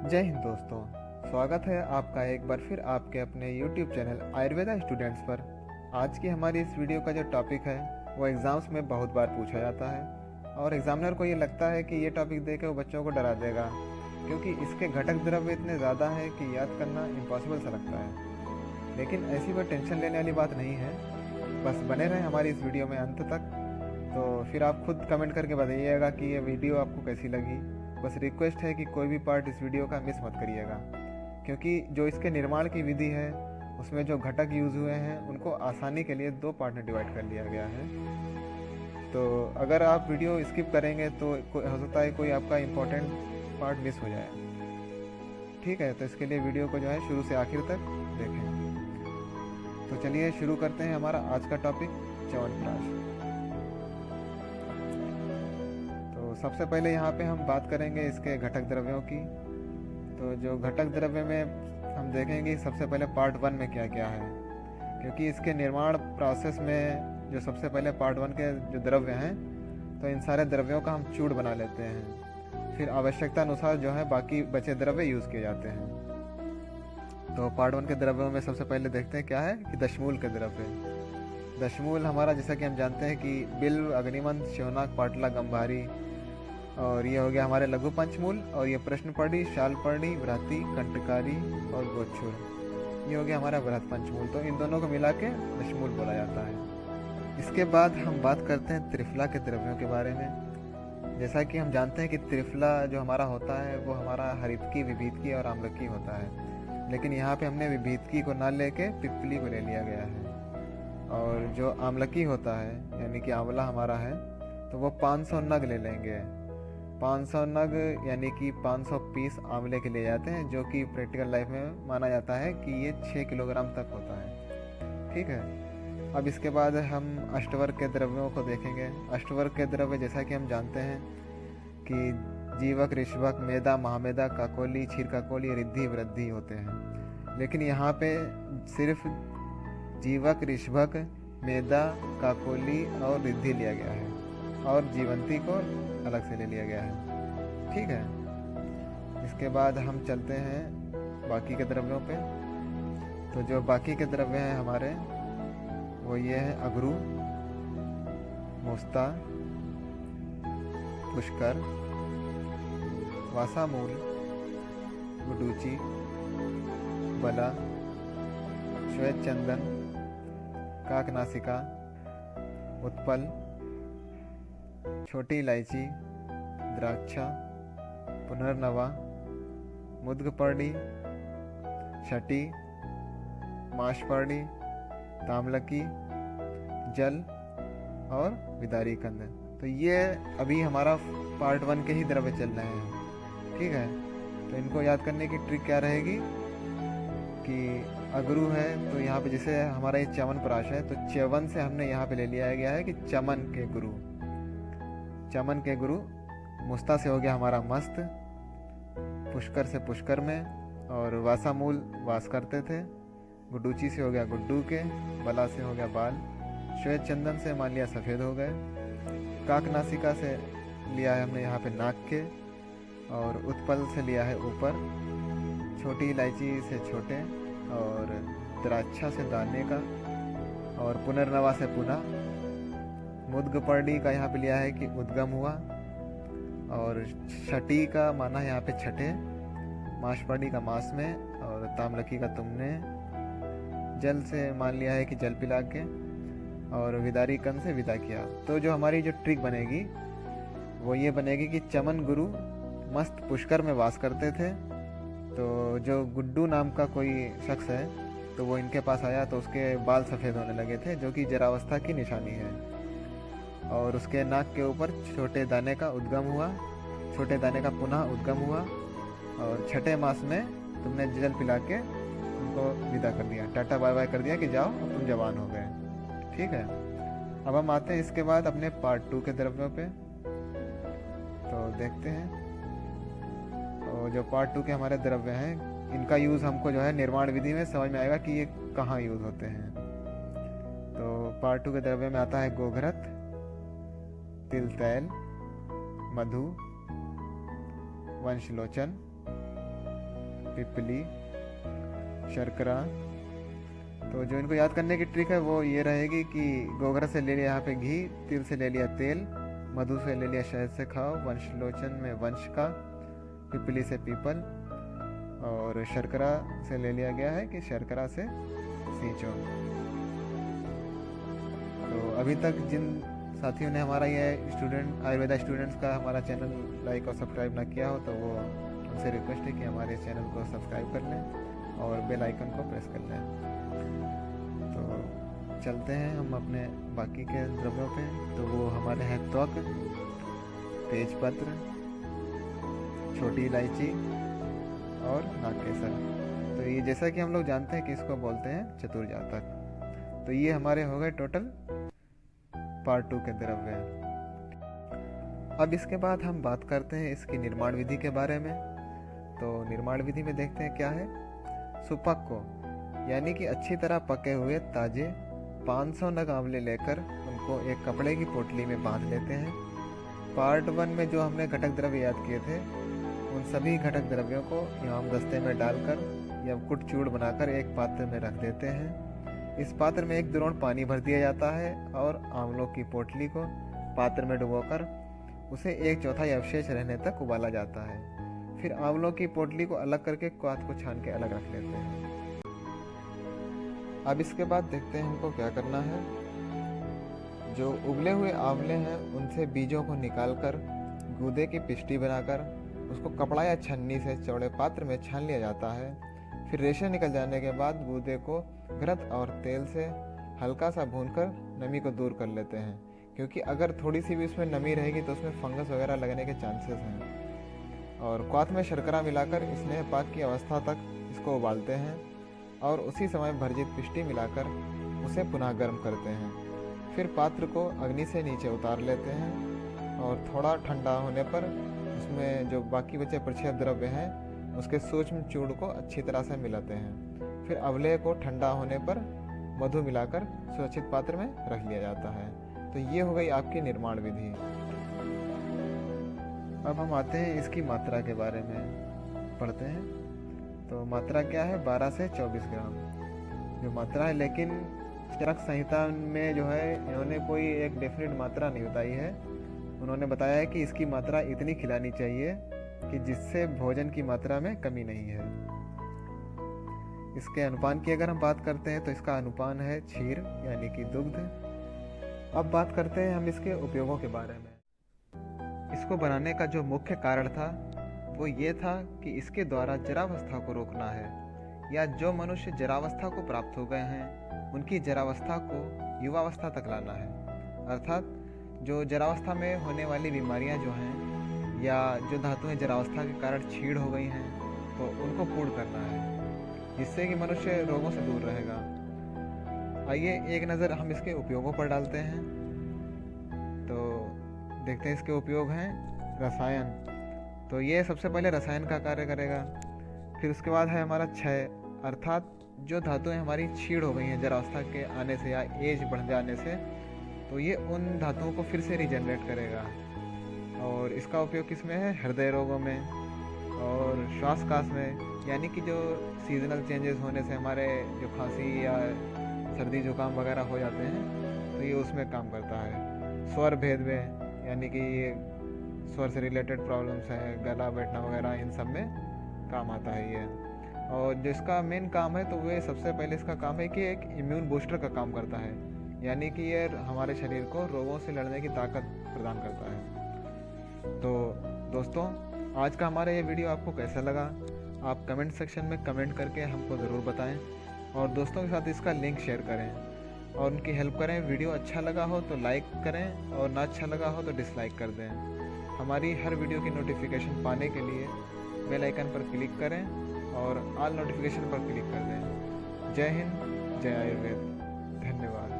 जय हिंद दोस्तों। स्वागत है आपका एक बार फिर आपके अपने YouTube चैनल आयुर्वेदा स्टूडेंट्स पर। आज की हमारी इस वीडियो का जो टॉपिक है वो एग्ज़ाम्स में बहुत बार पूछा जाता है और एग्जामिनर को ये लगता है कि ये टॉपिक दे के वो बच्चों को डरा देगा, क्योंकि इसके घटक द्रव्य इतने ज़्यादा हैं कि याद करना इम्पॉसिबल सा लगता है। लेकिन ऐसी कोई टेंशन लेने वाली बात नहीं है। बस बने रहें हमारी इस वीडियो में अंत तक। तो फिर आप खुद कमेंट करके बताइएगा कि ये वीडियो आपको कैसी लगी। बस रिक्वेस्ट है कि कोई भी पार्ट इस वीडियो का मिस मत करिएगा, क्योंकि जो इसके निर्माण की विधि है उसमें जो घटक यूज़ हुए हैं उनको आसानी के लिए 2 पार्ट में डिवाइड कर लिया गया है। तो अगर आप वीडियो स्किप करेंगे तो हो सकता है कोई आपका इम्पोर्टेंट पार्ट मिस हो जाए। ठीक है, तो इसके लिए वीडियो को जो है शुरू से आखिर तक देखें। तो चलिए शुरू करते हैं हमारा आज का टॉपिक, च्यवनप्राश। तो सबसे पहले यहाँ पे हम बात करेंगे इसके घटक द्रव्यों की। तो जो घटक द्रव्य में हम देखेंगे सबसे पहले पार्ट 1 में क्या क्या है, क्योंकि इसके निर्माण प्रोसेस में जो सबसे पहले पार्ट 1 के जो द्रव्य हैं, तो इन सारे द्रव्यों का हम चूड़ बना लेते हैं। फिर आवश्यकता अनुसार जो है बाकी बचे द्रव्य यूज़ किए जाते हैं। तो पार्ट 1 के द्रव्यों में सबसे पहले देखते हैं क्या है कि दशमूल के द्रव्य। दशमूल हमारा जैसा कि हम जानते हैं कि बिल्व, अग्निमंथ, शिवनाक, पाटला, गंभारी, और ये हो गया हमारे लघु पंचमूल। और ये प्रश्नपर्णी, शालपर्णी, व्राति, कंटकारी और गोच्छुर, ये हो गया हमारा वृहत पंचमूल। तो इन दोनों को मिला के दशमूल बोला जाता है। इसके बाद हम बात करते हैं त्रिफला के द्रव्यों के बारे में। जैसा कि हम जानते हैं कि त्रिफला जो हमारा होता है वो हमारा हरितकी, विभीतकी और आम्लकी होता है, लेकिन यहाँ पे हमने विभीतकी को ना लेके पिप्पली को ले लिया गया है। और जो आम्लकी होता है यानी कि आंवला हमारा है, तो वो 500 नग ले लेंगे। 500 नग यानी कि 500 पीस आंवले के लिए जाते हैं, जो कि प्रैक्टिकल लाइफ में माना जाता है कि ये 6 किलोग्राम तक होता है। ठीक है, अब इसके बाद हम अष्टवर्ग के द्रव्यों को देखेंगे। अष्टवर्ग के द्रव्य जैसा कि हम जानते हैं कि जीवक, ऋषभक, मेदा, महामेदा, काकोली, क्षीर काकोली, रिद्धि, वृद्धि होते हैं। लेकिन यहाँ पे सिर्फ जीवक, ऋषभक, मेदा, काकोली और रिद्धि लिया गया है, और जीवंती को अलग से ले लिया गया है। ठीक है, इसके बाद हम चलते हैं बाकी के द्रव्यों पे। तो जो बाकी के द्रव्य हैं हमारे वो ये है अगरू, मुस्ता, पुष्कर, वासामूल, गुडूची, बला, श्वेत चंदन, काकनासिका, उत्पल, छोटी इलायची, द्राक्षा, पुनर्नवा, मुद्गपर्णी, छटी, माशपर्णी, तामलकी, जल और विदारी कंद। तो ये अभी हमारा पार्ट 1 के ही द्रव्य चल रहे हैं। ठीक है, तो इनको याद करने की ट्रिक क्या रहेगी कि अगरू है तो यहाँ पे जैसे हमारा ये च्यवनप्राश है, तो च्यवन से हमने यहाँ पे ले लिया गया है कि चमन के गुरु। चमन के गुरु। मुस्ता से हो गया हमारा मस्त, पुष्कर से पुष्कर में, और वासामूल वास करते थे। गुड्डूची से हो गया गुड्डू के, बला से हो गया बाल, श्वेत चंदन से मान लिया सफ़ेद हो गए, काकनासिका से लिया है हमने यहाँ पे नाक के, और उत्पल से लिया है ऊपर, छोटी इलायची से छोटे, और द्राक्षा से दाने का, और पुनर्नवा से पुना। मुद्गपर्णी का यहाँ पे लिया है कि उद्गम हुआ, और छठी का माना है यहाँ पे छठे, माशपर्णी का मास में, और तामलकी का तुमने। जल से मान लिया है कि जल पिला के, और विदारी कंद से विदा किया। तो जो हमारी जो ट्रिक बनेगी वो ये बनेगी कि चमन गुरु मस्त पुष्कर में वास करते थे। तो जो गुड्डू नाम का कोई शख्स है, तो वो इनके पास आया तो उसके बाल सफ़ेद होने लगे थे, जो कि जरावस्था की निशानी है। और उसके नाक के ऊपर छोटे दाने का उद्गम हुआ, छोटे दाने का पुनः उद्गम हुआ, और छठे मास में तुमने जल पिला के उनको विदा कर दिया, टाटा बाय बाय कर दिया कि जाओ अब तुम जवान हो गए। ठीक है, अब हम आते हैं इसके बाद अपने पार्ट 2 के द्रव्यों पे। तो देखते हैं, और जो पार्ट 2 के हमारे द्रव्य हैं इनका यूज़ हमको जो है निर्माण विधि में समझ में आएगा कि ये कहाँ यूज़ होते हैं। तो पार्ट 2 के द्रव्य में आता है गोघरत, तिल तैल, मधु, वंशलोचन, पिपली, शर्करा। तो जो इनको याद करने की ट्रिक है वो ये रहेगी कि गोगरा से ले लिया यहाँ पे घी, तिल से ले लिया तेल, मधु से ले लिया शहद से खाओ, वंशलोचन में वंश का, पिपली से पीपल, और शर्करा से ले लिया गया है कि शर्करा से सींचो। तो अभी तक जिन साथियों ने हमारा ये आयुर्वेदा स्टूडेंट्स का हमारा चैनल लाइक और सब्सक्राइब ना किया हो तो वो उनसे रिक्वेस्ट है कि हमारे चैनल को सब्सक्राइब कर लें और बेल आइकन को प्रेस कर लें। तो चलते हैं हम अपने बाकी के द्रव्यों पे। तो वो हमारे हैं त्वक, तेजपत्र, छोटी इलायची और नागकेसर। तो ये जैसा कि हम लोग जानते हैं कि इसको बोलते हैं चतुर जातक। तो ये हमारे हो गए टोटल पार्ट 2 के द्रव्य। अब इसके बाद हम बात करते हैं इसकी निर्माण विधि के बारे में। तो निर्माण विधि में देखते हैं क्या है। सुपक को यानी कि अच्छी तरह पके हुए ताजे 500 नग आंवले लेकर उनको एक कपड़े की पोटली में बांध लेते हैं। पार्ट 1 में जो हमने घटक द्रव्य याद किए थे उन सभी घटक द्रव्यों को इमाम दस्ते में डालकर या कुट चूड़ बनाकर एक पात्र में रख देते हैं। इस पात्र में 1 द्रोण पानी भर दिया जाता है और आंवलों की पोटली को पात्र में डुबोकर उसे 1/4 अवशेष रहने तक उबाला जाता है। फिर आंवलों की पोटली को अलग करके क्वाथ को छान के अलग रख लेते हैं। अब इसके बाद देखते हैं हमको क्या करना है। जो उबले हुए आंवले हैं उनसे बीजों को निकालकर गूदे की पिष्टी बनाकर उसको कपड़ा या छन्नी से चौड़े पात्र में छान लिया जाता है। फिर रेशे निकल जाने के बाद गूदे को घृत और तेल से हल्का सा भूनकर नमी को दूर कर लेते हैं, क्योंकि अगर थोड़ी सी भी उसमें नमी रहेगी तो उसमें फंगस वगैरह लगने के चांसेस हैं। और क्वाथ में शर्करा मिलाकर स्नेह पाक की अवस्था तक इसको उबालते हैं और उसी समय भर्जित पिष्टी मिलाकर उसे पुनः गर्म करते हैं। फिर पात्र को अग्नि से नीचे उतार लेते हैं और थोड़ा ठंडा होने पर उसमें जो बाकी बचे प्रक्षेप द्रव्य हैं उसके सूक्ष्म चूर्ण को अच्छी तरह से मिलाते हैं। फिर अवलेह को ठंडा होने पर मधु मिलाकर सुरक्षित पात्र में रख लिया जाता है। तो ये हो गई आपकी निर्माण विधि। अब हम आते हैं इसकी मात्रा के बारे में पढ़ते हैं। तो मात्रा क्या है, 12 से 24 ग्राम जो मात्रा है, लेकिन चरक संहिता में जो है इन्होंने कोई एक डेफिनेट मात्रा नहीं बताई है। उन्होंने बताया है कि इसकी मात्रा इतनी खिलानी चाहिए कि जिससे भोजन की मात्रा में कमी नहीं है। इसके अनुपान की अगर हम बात करते हैं तो इसका अनुपान है क्षीर यानी कि दुग्ध। अब बात करते हैं हम इसके उपयोगों के बारे में। इसको बनाने का जो मुख्य कारण था वो ये था कि इसके द्वारा जरावस्था को रोकना है, या जो मनुष्य जरावस्था को प्राप्त हो गए हैं उनकी जरावस्था को युवावस्था तक लाना है। अर्थात जो जरावस्था में होने वाली बीमारियां जो हैं या जो धातुएं जरावस्था के कारण छीड़ हो गई हैं तो उनको पूर्ण करना है, जिससे कि मनुष्य रोगों से दूर रहेगा। आइए एक नज़र हम इसके उपयोगों पर डालते हैं। तो देखते हैं इसके उपयोग हैं। रसायन, तो ये सबसे पहले रसायन का कार्य करेगा। फिर उसके बाद है हमारा क्षय, अर्थात जो धातुएं हमारी छीड़ हो गई हैं जरावस्था के आने से या एज बढ़ जाने से, तो ये उन धातुओं को फिर से रिजनरेट करेगा। और इसका उपयोग किसमें है, हृदय रोगों में और श्वासकाश में, यानी कि जो सीजनल चेंजेस होने से हमारे जो खांसी या सर्दी जुकाम वगैरह हो जाते हैं तो ये उसमें काम करता है। स्वर भेद में, यानी कि ये स्वर से रिलेटेड प्रॉब्लम्स हैं, गला बैठना वगैरह, इन सब में काम आता है ये। और जो इसका मेन काम है तो वे सबसे पहले इसका काम है कि एक इम्यून बूस्टर का काम करता है, यानी कि ये हमारे शरीर को रोगों से लड़ने की ताकत प्रदान करता है। तो दोस्तों, आज का हमारा ये वीडियो आपको कैसा लगा आप कमेंट सेक्शन में कमेंट करके हमको ज़रूर बताएं और दोस्तों के साथ इसका लिंक शेयर करें और उनकी हेल्प करें। वीडियो अच्छा लगा हो तो लाइक करें और ना अच्छा लगा हो तो डिसलाइक कर दें। हमारी हर वीडियो की नोटिफिकेशन पाने के लिए बेल आइकन पर क्लिक करें और ऑल नोटिफिकेशन पर क्लिक कर दें। जय हिंद, जय आयुर्वेद। धन्यवाद।